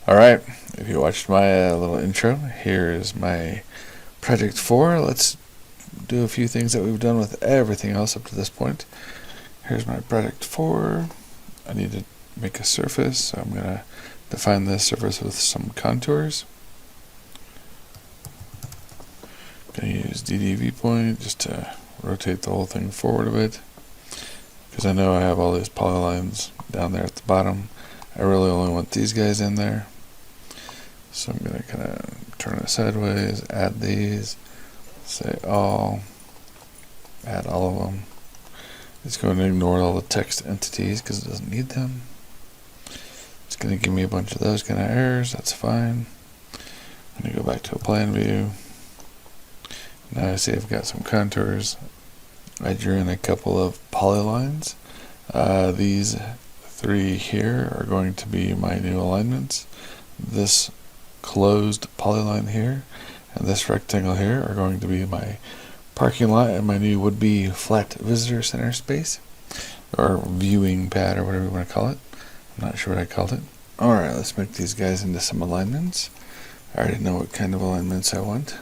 Alright, if you watched my little intro, here is my project 4. Let's do a few things that we've done with everything else up to this point. Here's my project 4. I need to make a surface, so I'm going to define this surface with some contours. I'm going to use DD viewpoint just to rotate the whole thing forward a bit, because I know I have all these polylines down there at the bottom. I really only want these guys in there. So I'm going to kind of turn it sideways, add these, say all, add all of them. It's going to ignore all the text entities because it doesn't need them. It's going to give me a bunch of those kind of errors. That's fine. I'm going to go back to a plan view. Now I see I've got some contours. I drew in a couple of polylines. These three here are going to be my new alignments. This closed polyline here and this rectangle here are going to be my parking lot and my new would-be flat visitor center space, or viewing pad, or whatever you want to call it. I'm not sure what I called it. Alright, let's make these guys into some alignments. I already know what kind of alignments I want.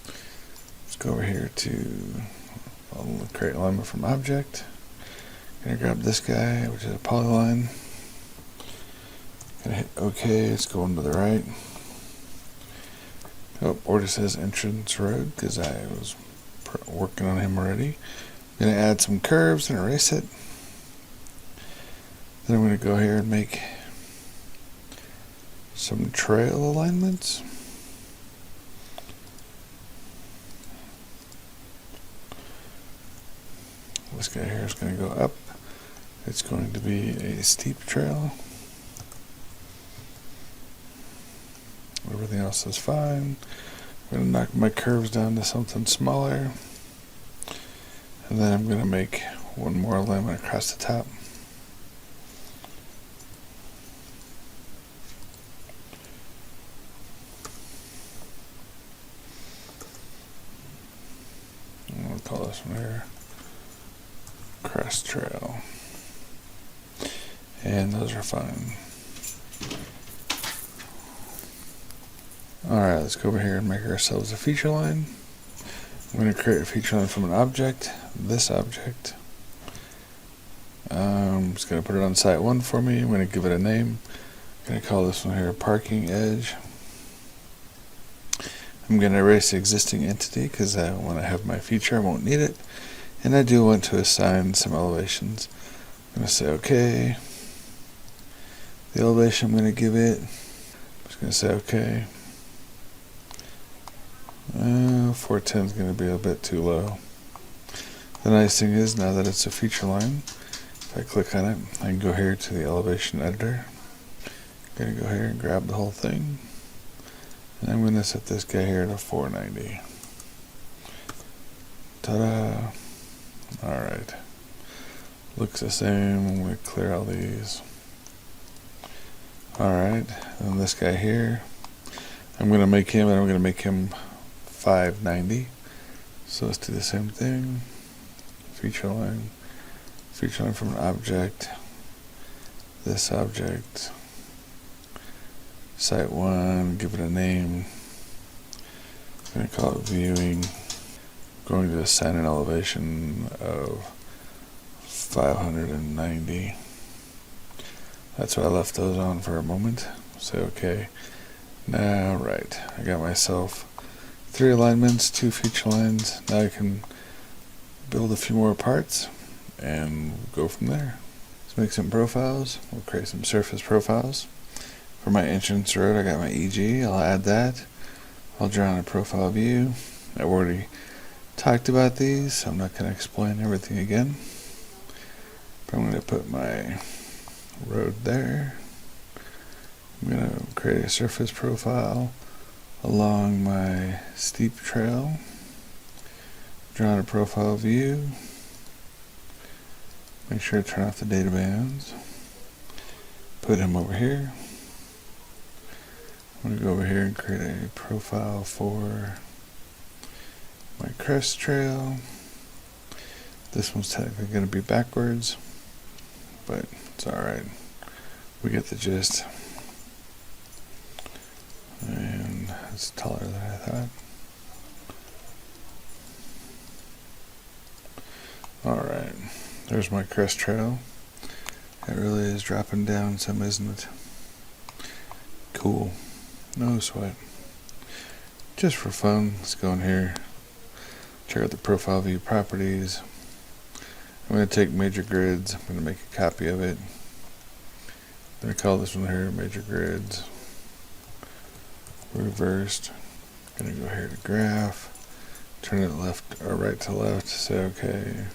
Let's go over here to create alignment from object. I'm going to grab this guy, which is a polyline. Gonna hit OK. It's going to the right. Oh, border says entrance road because I was working on him already. I'm going to add some curves and erase it. Then I'm going to go here and make some trail alignments. This guy here is going to go up. It's going to be a steep trail. Everything else is fine. I'm going to knock my curves down to something smaller. And then I'm going to make one more alignment across the top. I'm going to call this one here Crest Trail. And those are fine. Alright, let's go over here and make ourselves a feature line. I'm going to create a feature line from an object, this object. I'm just going to put it on site 1 for me. I'm going to give it a name. I'm going to call this one here Parking Edge. I'm going to erase the existing entity because when I have my feature I won't need it. And I do want to assign some elevations. I'm going to say OK. The elevation I'm going to give it, I'm just going to say OK. 410 is going to be a bit too low. The nice thing is, now that it's a feature line, if I click on it, I can go here to the elevation editor. I'm going to go here and grab the whole thing. And I'm going to set this guy here to 490. Ta-da! Alright. Looks the same. I'm going to clear all these. Alright, and this guy here, I'm going to make him, and I'm going to make him 590. So let's do the same thing. Feature line from an object, this object, site 1, give it a name. I'm going to call it viewing. I'm going to assign an elevation of 590. That's what I left those on for a moment. Say OK. Now, right, I got myself 3 alignments, 2 feature lines. Now I can build a few more parts and go from there. Let's make some profiles. We'll create some surface profiles. For my entrance road, I got my EG. I'll add that. I'll draw on a profile view. I've already talked about these, so I'm not going to explain everything again. But I'm going to put my road there. I'm going to create a surface profile along my steep trail. Draw on a profile view. Make sure to turn off the data bands. Put him over here. I'm going to go over here and create a profile for my crest trail. This one's technically going to be backwards, but it's alright. We get the gist. thought. Alright, there's my crest trail. It really is dropping down some, isn't it? Cool. No sweat. Just for fun, let's go in here, check out the profile view properties. I'm going to take major grids, I'm going to make a copy of it. I'm going to call this one here major grids. Reversed. I'm going to go here to graph, turn it left or right to left, say okay,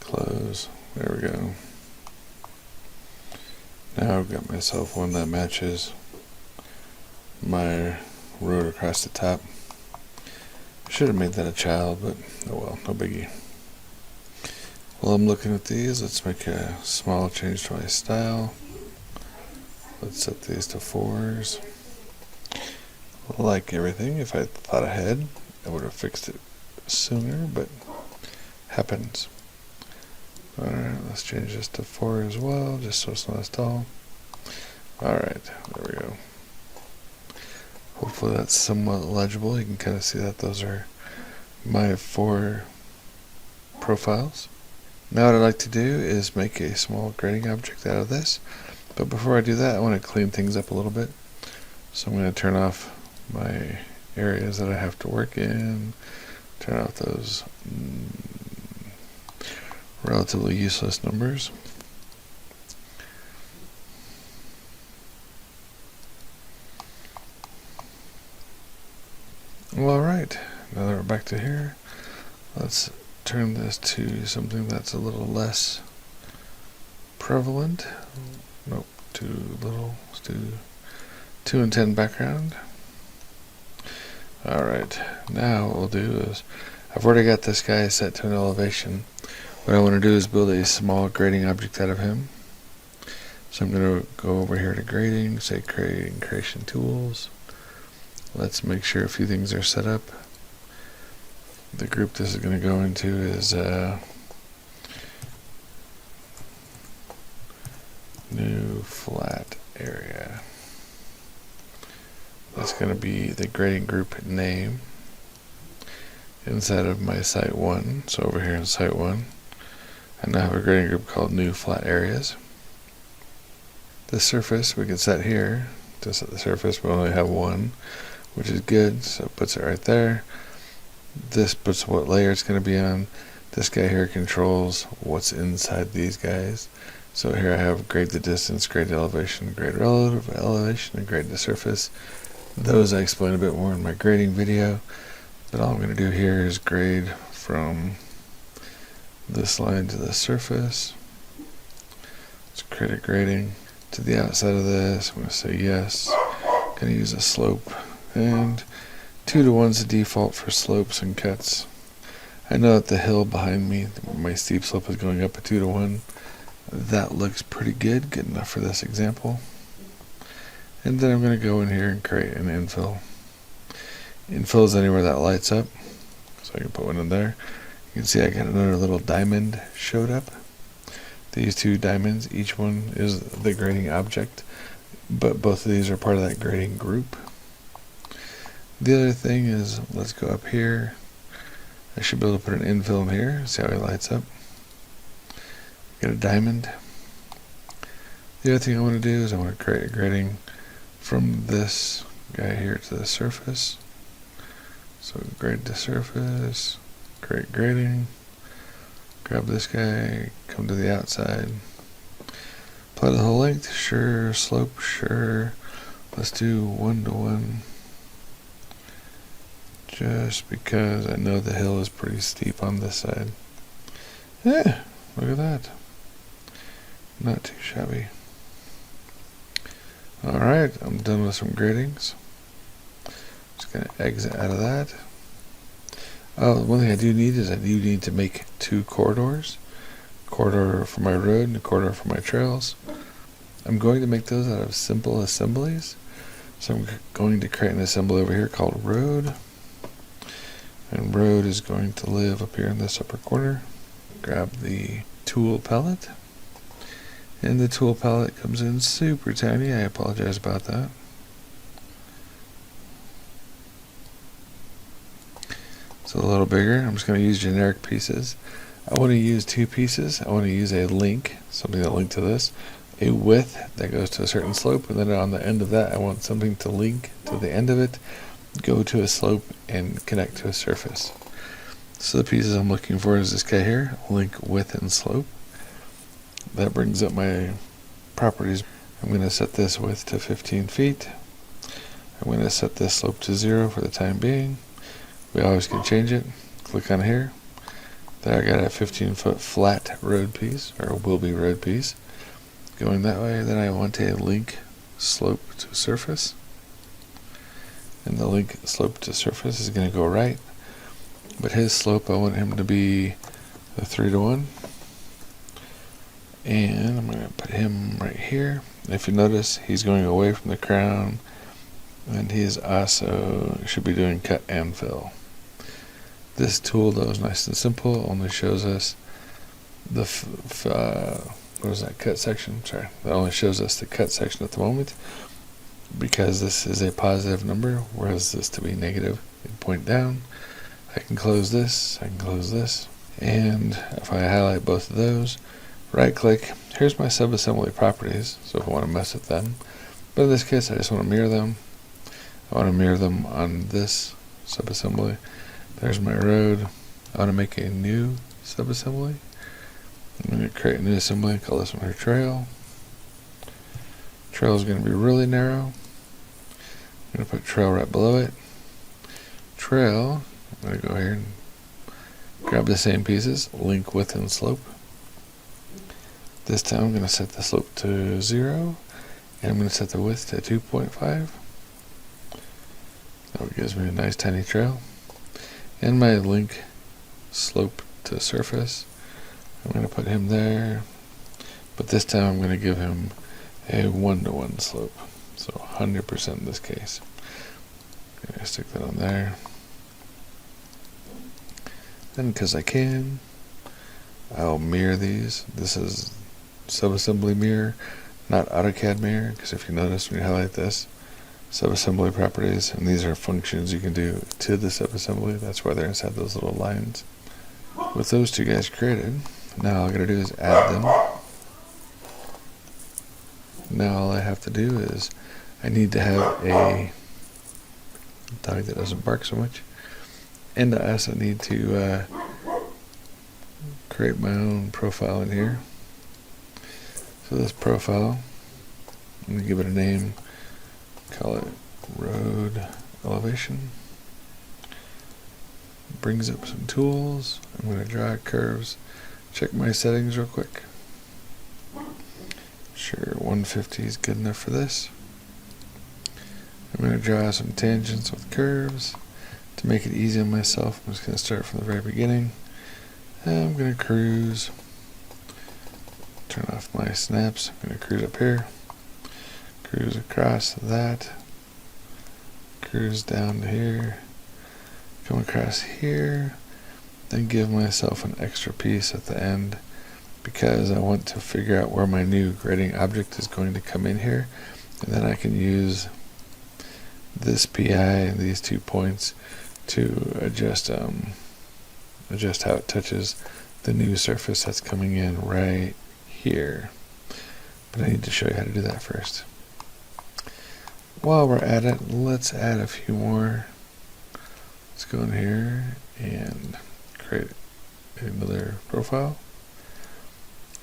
close. There we go. Now I've got myself one that matches my road across the top. Should have made that a child, but oh well, no biggie. While I'm looking at these, let's make a small change to my style. Let's set these to 4s. Like everything, if I thought ahead, I would have fixed it sooner, but happens. Alright, let's change this to 4 as well, just so it's not as tall. Alright, there we go. Hopefully that's somewhat legible. You can kind of see that those are my 4 profiles. Now what I'd like to do is make a small grading object out of this. But before I do that, I want to clean things up a little bit. So I'm going to turn off my areas that I have to work in. Turn off those relatively useless numbers. Well, alright, now that we're back to here, let's turn this to something that's a little less prevalent. Nope, too little. Let's do 2 and 10 background. Alright, now what we'll do is, I've already got this guy set to an elevation. What I want to do is build a small grading object out of him. So I'm going to go over here to grading, say creation tools. Let's make sure a few things are set up. The group this is going to go into is new flat area. That's going to be the grading group name inside of my site 1. So over here in site 1, I now have a grading group called new flat areas. The surface we can set here. To set the surface, we only have 1, which is good, so it puts it right there. This puts what layer it's going to be on. This guy here controls what's inside these guys. So here I have grade the distance, grade the elevation, grade relative elevation, and grade the surface. Those I explain a bit more in my grading video, but all I'm going to do here is grade from this line to the surface. Let's create a grading. To the outside of this, I'm going to say yes. I'm going to use a slope, and 2 to 1 is the default for slopes and cuts. I know that the hill behind me, my steep slope is going up at 2 to 1. That looks pretty good enough for this example. And then I'm going to go in here and create an infill. Infill is anywhere that lights up, so I can put one in there. You can see I got another little diamond showed up. These 2 diamonds, each one is the grading object, but both of these are part of that grading group. The other thing is, let's go up here. I should be able to put an infill in here, see how he lights up. Get a diamond. The other thing I want to do is I want to create a grading from this guy here to the surface. So grade the surface, create grading, grab this guy, come to the outside, apply the whole length, sure, slope, sure. Let's do 1 to 1. Just because I know the hill is pretty steep on this side. Yeah, look at that. Not too shabby. Alright, I'm done with some gradings. Just going to exit out of that. Oh, one thing I do need is I do need to make 2 corridors. A corridor for my road and a corridor for my trails. I'm going to make those out of simple assemblies. So I'm going to create an assembly over here called road. And road is going to live up here in this upper corner. Grab the tool palette. And the tool palette comes in super tiny. I apologize about that. It's a little bigger. I'm just going to use generic pieces. I want to use two pieces. I want to use a link, something that link to this, a width that goes to a certain slope, and then on the end of that I want something to link to the end of it, go to a slope, and connect to a surface. So the pieces I'm looking for is this guy here, link, width, and slope. That brings up my properties. I'm going to set this width to 15 feet. I'm going to set this slope to 0 for the time being. We always can change it. Click on here. There I got a 15-foot flat road piece, or will be road piece, going that way. Then I want a link slope to surface. And the link slope to surface is going to go right. But his slope, I want him to be a 3-to-1. And I'm going to put him right here. If you notice, he's going away from the crown. And he is also should be doing cut and fill. This tool, though, is nice and simple. Only shows us the what is that, cut section? Sorry, that only shows us the cut section at the moment, because this is a positive number, whereas this to be negative, it point down. I can close this. I can close this, and if I highlight both of those, right-click. Here's my subassembly properties. So if I want to mess with them, but in this case, I just want to mirror them. I want to mirror them on this subassembly. There's my road. I want to make a new subassembly. I'm going to create a new assembly, call this one here trail. Trail is going to be really narrow. I'm going to put trail right below it. Trail, I'm going to go here and grab the same pieces, link, width, and slope. This time I'm going to set the slope to 0, and I'm going to set the width to 2.5. That gives me a nice tiny trail. And my link slope to surface, I'm going to put him there, but this time I'm going to give him a 1-to-1 slope, so 100% in this case. I'm going to stick that on there. Then, because I can, I'll mirror these. This is subassembly mirror, not AutoCAD mirror, because if you notice when you highlight this, subassembly properties, and these are functions you can do to the subassembly. That's why they're inside those little lines. With those two guys created, now all I gotta do is add them. Now all I have to do is I need to have a dog that doesn't bark so much, and I also need to create my own profile in here. So this profile, I'm gonna give it a name. Call it road elevation. Brings up some tools. I'm going to draw curves. Check my settings real quick. Sure, 150 is good enough for this. I'm going to draw some tangents with curves to make it easy on myself. I'm just going to start from the very beginning. And I'm going to cruise. Turn off my snaps. I'm going to cruise up here. Cruise across that, cruise down to here, come across here, then give myself an extra piece at the end, because I want to figure out where my new grading object is going to come in here, and then I can use this PI and these 2 points to adjust how it touches the new surface that's coming in right here. But I need to show you how to do that first. While we're at it, let's add a few more. Let's go in here and create another profile.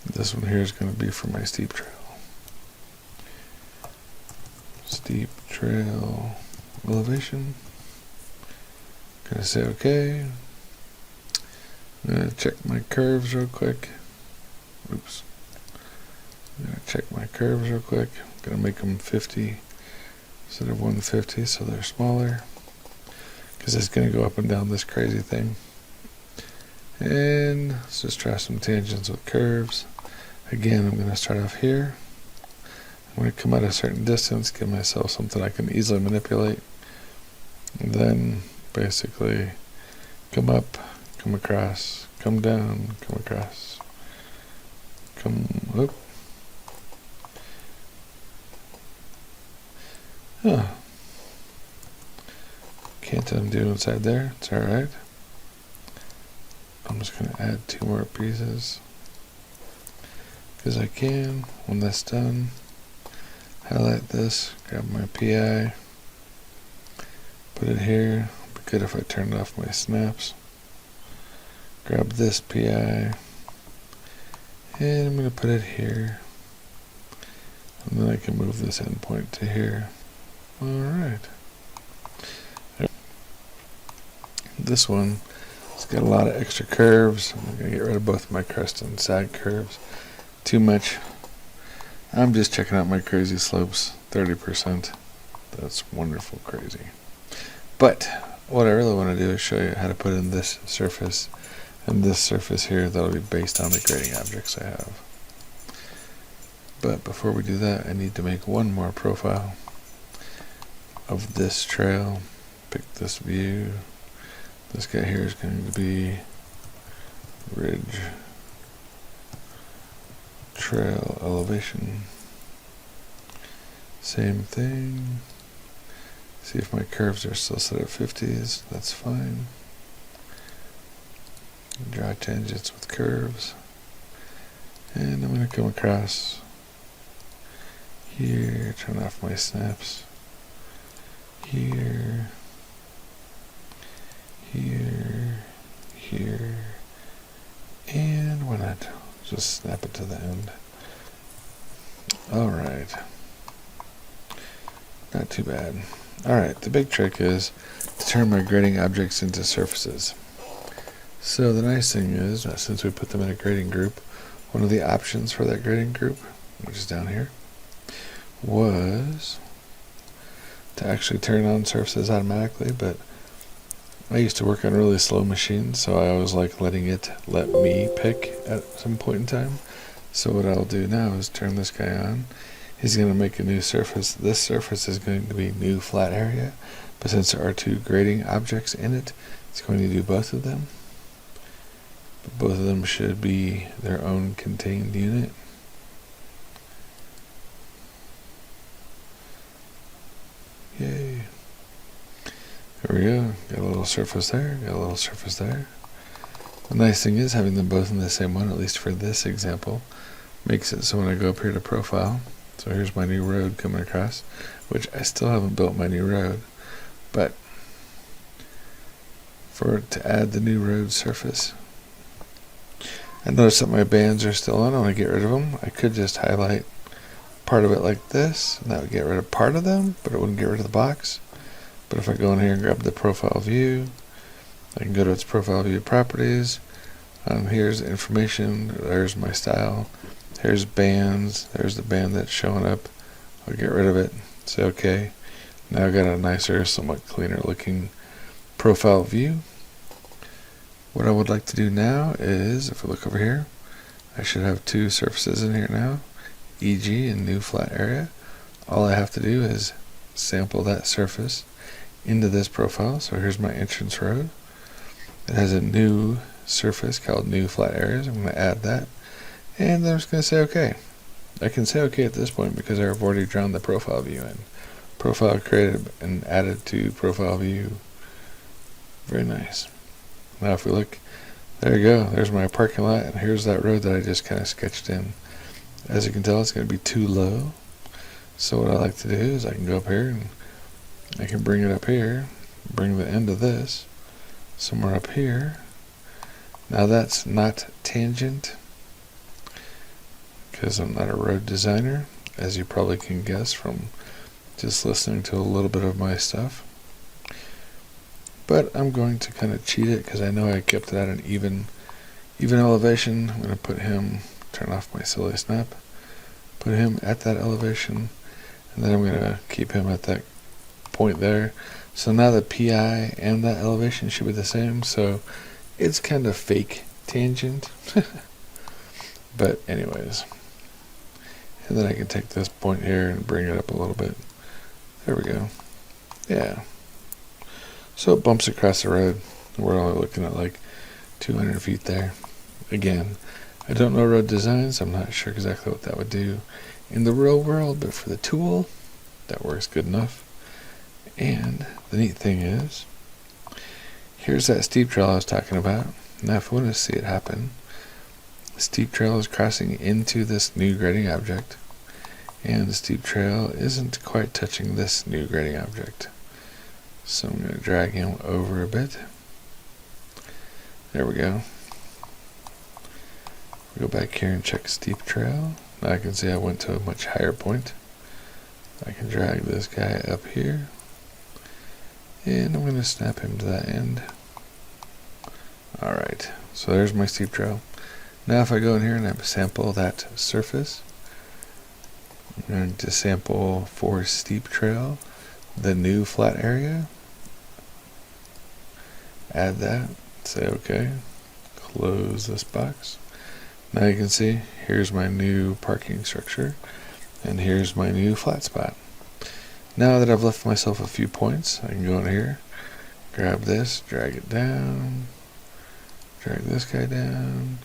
This one here is going to be for my steep trail. Steep trail elevation. Gonna say OK. I'm gonna check my curves real quick. Oops. I'm gonna check my curves real quick. I'm gonna make them 50. Instead of 150, so they're smaller, because it's going to go up and down this crazy thing. And let's just try some tangents with curves. Again, I'm going to start off here. I'm going to come at a certain distance, give myself something I can easily manipulate, and then basically come up, come across, come down, come across, come up. Huh. Can't undo inside there. It's alright. I'm just going to add 2 more pieces because I can. When that's done, highlight this, grab my PI, put it here. It'd be good if I turned off my snaps. Grab this PI, and I'm going to put it here. And then I can move this endpoint to here. Alright. This one, it's got a lot of extra curves. I'm going to get rid of both my crest and side curves. Too much. I'm just checking out my crazy slopes. 30%. That's wonderful crazy. But what I really want to do is show you how to put in this surface and this surface here that'll be based on the grading objects I have. But before we do that, I need to make one more profile of this trail. Pick this view. This guy here is going to be ridge trail elevation. Same thing. See if my curves are still set at 50s. That's fine. Draw tangents with curves. And I'm going to come across here, turn off my snaps. Here, here, here, and why not just snap it to the end. Alright, not too bad. Alright, the big trick is to turn my grading objects into surfaces. So the nice thing is, since we put them in a grading group, one of the options for that grading group, which is down here, was to actually turn on surfaces automatically, but I used to work on really slow machines, so I always like letting it let me pick at some point in time. So what I'll do now is turn this guy on. He's going to make a new surface. This surface is going to be new flat area, but since there are 2 grading objects in it, it's going to do both of them. But both of them should be their own contained unit. Yay. There we go. Got a little surface there, got a little surface there. The nice thing is having them both in the same one, at least for this example, makes it so when I go up here to profile, so here's my new road coming across, which I still haven't built my new road, but for it to add the new road surface, I notice that my bands are still on. I want to get rid of them. I could just highlight part of it like this, and that would get rid of part of them, but it wouldn't get rid of the box. But if I go in here and grab the profile view, I can go to its profile view properties. Here's information. There's my style. Here's bands. There's the band that's showing up. I'll get rid of it. Say OK. Now I've got a nicer, somewhat cleaner looking profile view. What I would like to do now is, if we look over here, I should have 2 surfaces in here now. E.g. in new flat area. All I have to do is sample that surface into this profile. So here's my entrance road. It has a new surface called new flat areas. I'm going to add that, and then I'm just going to say OK. I can say OK at this point because I've already drawn the profile view in. Profile created and added to profile view. Very nice. Now if we look, there you go. There's my parking lot, and here's that road that I just kind of sketched in. As you can tell, it's going to be too low. So what I like to do is I can go up here and I can bring it up here, bring the end of this somewhere up here. Now that's not tangent because I'm not a road designer, as you probably can guess from just listening to a little bit of my stuff. But I'm going to kind of cheat it because I know I kept it at an even elevation. I'm going to put him, turn off my silly snap, put him at that elevation, and then I'm going to keep him at that point there. So now the PI and that elevation should be the same, so it's kind of fake tangent. But anyways, and then I can take this point here and bring it up a little bit. There we go. Yeah. So it bumps across the road. We're only looking at like 200 feet there. Again, I don't know road design, so I'm not sure exactly what that would do in the real world, but for the tool, that works good enough. And the neat thing is, here's that steep trail I was talking about. Now if I want to see it happen, the steep trail is crossing into this new grading object, and the steep trail isn't quite touching this new grading object. So I'm going to drag him over a bit. There we go. Go back here and check steep trail. Now I can see I went to a much higher point. I can drag this guy up here, and I'm going to snap him to that end. Alright, so there's my steep trail. Now if I go in here and I sample that surface, I'm going to sample for steep trail the new flat area. Add that, say OK, close this box. Now you can see here's my new parking structure, and here's my new flat spot. Now that I've left myself a few points, I can go in here, grab this, drag it down, drag this guy down,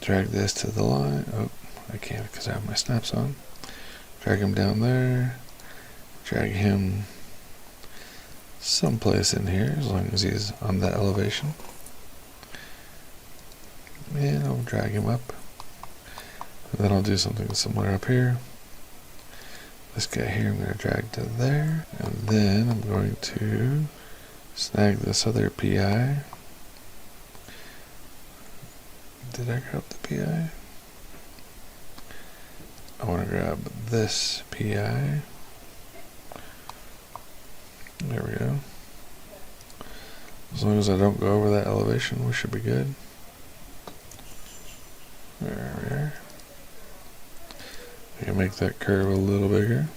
drag this to the line. Oh, I can't because I have my snaps on. Drag him down there, drag him someplace in here as long as he's on that elevation. And I'll drag him up. And then I'll do something similar up here. This guy here I'm going to drag to there. And then I'm going to snag this other PI. Did I grab the PI? I want to grab this PI. There we go. As long as I don't go over that elevation, we should be good. There we are. I can make that curve a little bigger.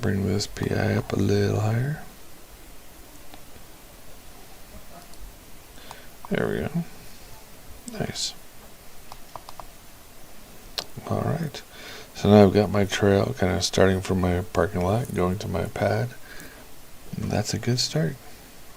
Bring this PI up a little higher. There we go. Nice. Alright. So now I've got my trail kind of starting from my parking lot, going to my pad. And that's a good start.